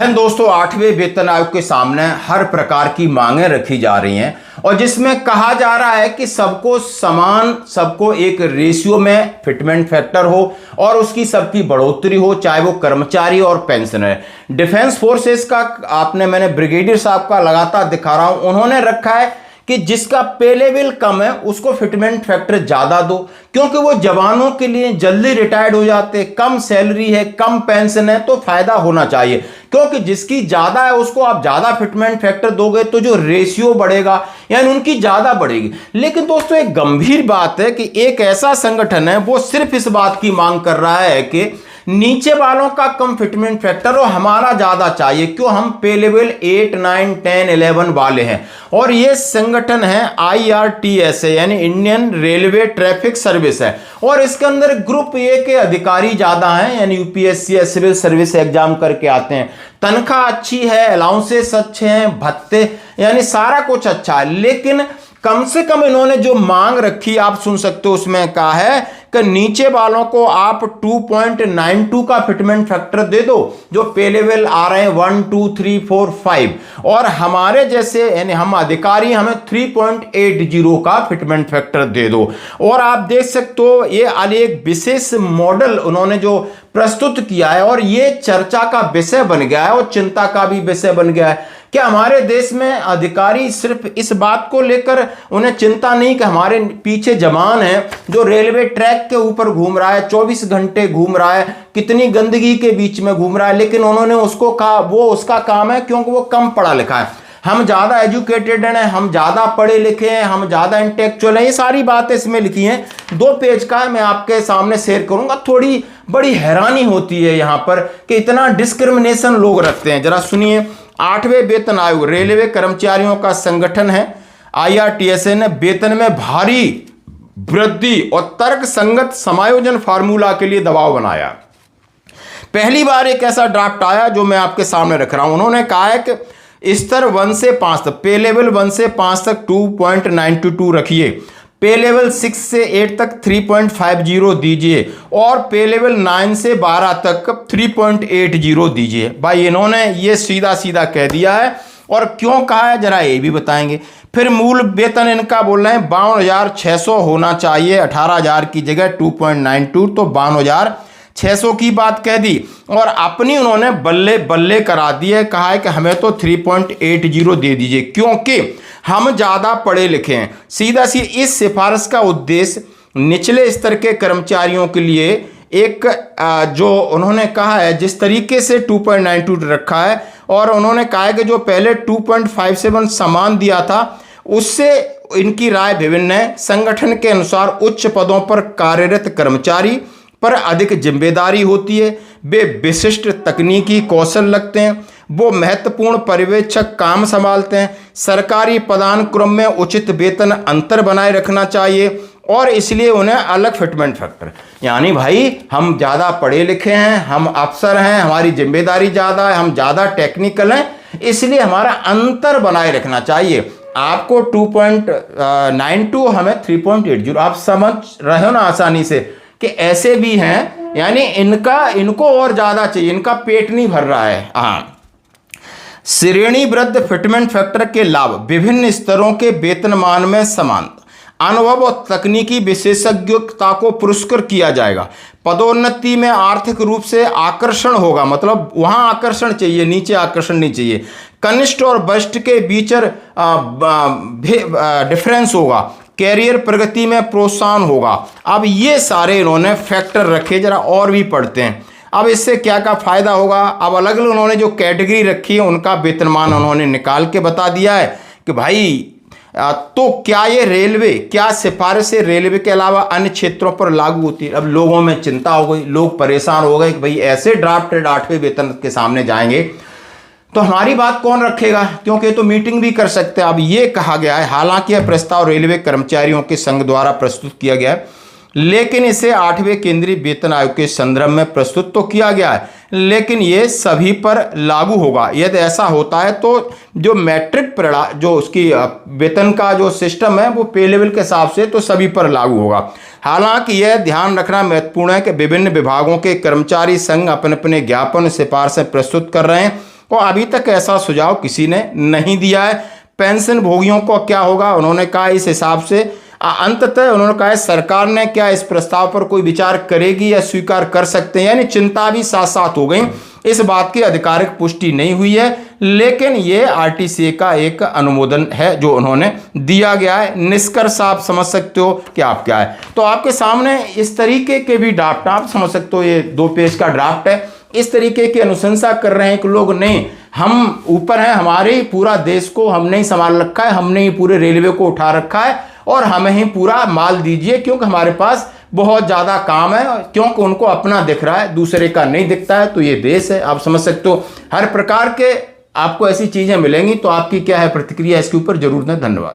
दोस्तों, 8वें वेतन आयोग के सामने हर प्रकार की मांगें रखी जा रही हैं और जिसमें कहा जा रहा है कि सबको समान, सबको एक रेशियो में फिटमेंट फैक्टर हो और उसकी सबकी बढ़ोतरी हो, चाहे वो कर्मचारी और पेंशनर। डिफेंस फोर्सेस का मैंने ब्रिगेडियर साहब का लगातार दिखा रहा हूं, उन्होंने रखा है कि जिसका पे लेवल कम है उसको फिटमेंट फैक्टर ज्यादा दो, क्योंकि वो जवानों के लिए जल्दी रिटायर्ड हो जाते, कम सैलरी है, कम पेंशन है, तो फायदा होना चाहिए। क्योंकि जिसकी ज्यादा है उसको आप ज्यादा फिटमेंट फैक्टर दोगे तो जो रेशियो बढ़ेगा यानी उनकी ज्यादा बढ़ेगी। लेकिन दोस्तों, एक गंभीर बात है कि एक ऐसा संगठन है वो सिर्फ इस बात की मांग कर रहा है कि नीचे वालों का कम फिटमेंट फैक्टर और हमारा ज्यादा चाहिए। क्यों? हम पे लेवल 8, 9, 10, 11 वाले हैं और ये संगठन है IRTS है, यानी इंडियन रेलवे ट्रैफिक सर्विस है और इसके अंदर ग्रुप ए के अधिकारी ज्यादा हैं, यानी यूपीएससी या सिविल सर्विस एग्जाम करके आते हैं। तनख्वाह अच्छी है, अलाउंसेस अच्छे हैं, भत्ते यानी सारा कुछ अच्छा है। लेकिन कम से कम इन्होंने जो मांग रखी आप सुन सकते हो, उसमें कहा है कि नीचे वालों को आप 2.92 का फिटमेंट फैक्टर दे दो, जो पे लेवल आ रहे हैं 1, 2, 3, 4, 5, और हमारे जैसे यानी हम अधिकारी हमें 3.80 का फिटमेंट फैक्टर दे दो। और आप देख सकते हो ये एक विशेष मॉडल उन्होंने जो प्रस्तुत किया है और ये चर्चा का विषय बन गया है और चिंता का भी विषय बन गया है कि हमारे देश में अधिकारी सिर्फ इस बात को लेकर उन्हें चिंता नहीं कि हमारे पीछे जवान है जो रेलवे ट्रैक के ऊपर घूम रहा है, 24 घंटे घूम रहा है, कितनी गंदगी के बीच में घूम रहा है, लेकिन उन्होंने उसको कहा वो उसका काम है क्योंकि वो कम पढ़ा लिखा है। हम ज्यादा एजुकेटेड हैं, हम ज्यादा पढ़े लिखे हैं, हम ज्यादा इंटेलेक्चुअल हैं, ये सारी बातें इसमें लिखी हैं। 2 पेज का है, मैं आपके सामने शेयर करूंगा। थोड़ी बड़ी हैरानी होती है यहां पर कि इतना डिस्क्रिमिनेशन लोग रखते हैं। जरा सुनिए। 8वें वेतन आयोग रेलवे कर्मचारियों का संगठन है, IRTS ने वेतन में भारी वृद्धि और तर्क संगत समायोजन फार्मूला के लिए दबाव बनाया। पहली बार एक ऐसा ड्राफ्ट आया जो मैं आपके सामने रख रहा हूं। उन्होंने कहा है कि स्तर 1 से 5 तक, पे लेवल 1 से 5 तक 2.92 रखिए, पे लेवल 6 से 8 तक 3.50 दीजिए और पे लेवल 9 से 12 तक 3.80 दीजिए। भाई इन्होंने ये सीधा सीधा कह दिया है। और क्यों कहा है जरा ये भी बताएंगे। फिर मूल वेतन इनका बोल रहे हैं 52,600 होना चाहिए, 18,000 की जगह 2.92, तो 52,600 की बात कह दी और अपनी उन्होंने बल्ले बल्ले करा दी है। कहा है कि हमें तो 3.80 दे दीजिए क्योंकि हम ज्यादा पढ़े लिखे हैं। सीधा सी इस सिफारिश का उद्देश्य निचले स्तर के कर्मचारियों के लिए एक जो उन्होंने कहा है जिस तरीके से 2.92 रखा है और उन्होंने कहा है कि जो पहले 2.57 समान दिया था उससे इनकी राय विभिन्न है। संगठन के अनुसार उच्च पदों पर कार्यरत कर्मचारी पर अधिक जिम्मेदारी होती है, वे विशिष्ट तकनीकी कौशल रखते हैं, वो महत्वपूर्ण पर्यवेक्षक काम संभालते हैं, सरकारी पदानुक्रम में उचित वेतन अंतर बनाए रखना चाहिए और इसलिए उन्हें अलग फिटमेंट फैक्टर। यानी भाई हम ज़्यादा पढ़े लिखे हैं, हम अफसर हैं, हमारी जिम्मेदारी ज़्यादा है, हम ज़्यादा टेक्निकल हैं, इसलिए हमारा अंतर बनाए रखना चाहिए। आपको 2.92, हमें 3.80। आप समझ रहे हो ना आसानी से कि ऐसे भी हैं, यानी इनको और ज़्यादा चाहिए, इनका पेट नहीं भर रहा है। हाँ, श्रेणीबद्ध फिटमेंट फैक्टर के लाभ विभिन्न स्तरों के वेतनमान में समानता, अनुभव और तकनीकी विशेषज्ञता को पुरस्कृत किया जाएगा, पदोन्नति में आर्थिक रूप से आकर्षण होगा, मतलब वहां आकर्षण चाहिए, नीचे आकर्षण नहीं चाहिए, कनिष्ठ और वरिष्ठ के बीच डिफरेंस होगा, कैरियर प्रगति में प्रोत्साहन होगा। अब ये सारे इन्होंने फैक्टर रखे, जरा और भी पढ़ते हैं। अब इससे क्या क्या फायदा होगा। अब अलग अलग उन्होंने जो कैटेगरी रखी है उनका वेतनमान उन्होंने निकाल के बता दिया है कि भाई तो क्या ये रेलवे, क्या सिफारिश रेलवे के अलावा अन्य क्षेत्रों पर लागू होती है। अब लोगों में चिंता हो गई, लोग परेशान हो गए कि भाई ऐसे ड्राफ्टेड 8वें वेतन के सामने जाएंगे तो हमारी बात कौन रखेगा, क्योंकि तो मीटिंग भी कर सकते हैं। अब ये कहा गया है, हालांकि यह प्रस्ताव रेलवे कर्मचारियों के संघ द्वारा प्रस्तुत किया गया है, लेकिन इसे 8वें केंद्रीय वेतन आयोग के संदर्भ में प्रस्तुत तो किया गया है, लेकिन ये सभी पर लागू होगा। यदि ऐसा होता है तो जो मैट्रिक जो उसकी वेतन का जो सिस्टम है वो पे लेवल के हिसाब से तो सभी पर लागू होगा। हालांकि यह ध्यान रखना महत्वपूर्ण है कि विभिन्न विभागों के कर्मचारी संघ अपने अपने ज्ञापन सिफारिशें प्रस्तुत कर रहे हैं और अभी तक ऐसा सुझाव किसी ने नहीं दिया है। पेंशन भोगियों को क्या होगा, उन्होंने कहा इस हिसाब से अंततः उन्होंने कहा सरकार ने क्या इस प्रस्ताव पर कोई विचार करेगी या स्वीकार कर सकते हैं, यानी चिंता भी साथ साथ हो गई। इस बात की आधिकारिक पुष्टि नहीं हुई है, लेकिन ये आरटीसीए का एक अनुमोदन है जो उन्होंने दिया गया है। निष्कर्ष आप समझ सकते हो कि आप क्या है। तो आपके सामने इस तरीके के भी ड्राफ्ट आप समझ सकते हो, ये 2 पेज का ड्राफ्ट है। इस तरीके की अनुशंसा कर रहे हैं कि लोग नहीं, हम ऊपर हैं, हमारे पूरा देश को हमने ही संभाल रखा है, हमने ही पूरे रेलवे को उठा रखा है और हमें ही पूरा माल दीजिए, क्योंकि हमारे पास बहुत ज्यादा काम है, क्योंकि उनको अपना दिख रहा है, दूसरे का नहीं दिखता है। तो ये देश है, आप समझ सकते हो। हर प्रकार के आपको ऐसी चीजें मिलेंगी। तो आपकी क्या है प्रतिक्रिया इसके ऊपर, जरूर दें। धन्यवाद।